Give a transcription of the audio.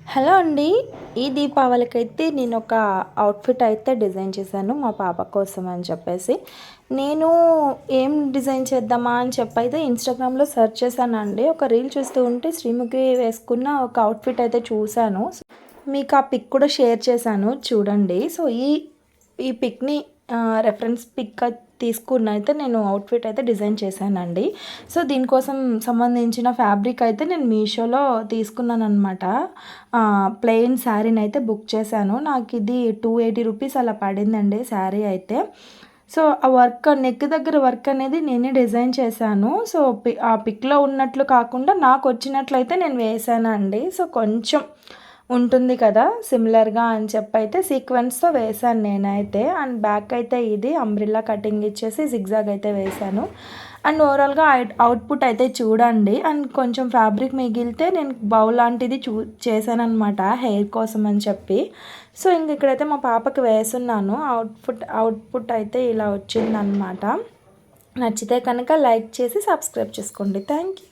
Hello అండి. ఈ దీపావళికైతే నేను ఒక అవుట్‌ఫిట్ అయితే డిజైన్ చేశాను మా పాప కోసం అని చెప్పేసి. నేను ఏం డిజైన్ చేద్దామా అని చెప్పైతే ఇన్‌స్టాగ్రామ్‌లో సెర్చ్ చేశానండి. ఒక రీల్ చూస్తూ ఉంటే శ్రీముఖి వేసుకున్న ఒక అవుట్‌ఫిట్ అయితే చూశాను. మీకు ఆ పిక్ కూడా షేర్ చేశాను చూడండి. సో, ఈ ఈ పిక్‌ని రెఫరెన్స్ పిక్ తీసుకుని అయితే నేను అవుట్‌ఫిట్ అయితే డిజైన్ చేశానండి. సో, దీనికోసం సంబంధించిన ఫ్యాబ్రిక్ అయితే నేను మీషోలో తీసుకున్నాననమాట. ప్లెయిన్ శారీనైతే బుక్ చేశాను. నాకిది 280 రూపీస్ అలా పడిందండి శారీ అయితే. సో, ఆ వర్క్ నెక్ దగ్గర వర్క్ అనేది నేనే డిజైన్ చేశాను. సో, ఆ పిక్‌లో ఉన్నట్లు కాకుండా నాకొచ్చినట్లయితే నేను వేశానండి. సో, కొంచెం ఉంటుంది కదా సిమిలర్‌గా అని చెప్పైతే సీక్వెన్స్‌తో వేశాను నేనైతే. అండ్ బ్యాక్ అయితే ఇది అంబ్రెల్లా కటింగ్ ఇచ్చేసి జిగ్‌జాగ్ అయితే వేశాను. అండ్ ఓవరాల్‌గా అవుట్‌పుట్ అయితే చూడండి. అండ్ కొంచెం ఫ్యాబ్రిక్ మిగిలితే నేను బౌల్ లాంటిది చేశాననమాట హెయిర్ కోసం అని చెప్పి. సో, ఇంక ఇక్కడైతే మా పాపకి వేసున్నాను. అవుట్‌పుట్ అయితే ఇలా వచ్చిందనమాట. నచ్చితే కనుక లైక్ చేసి సబ్స్క్రైబ్ చేసుకోండి. Thank you.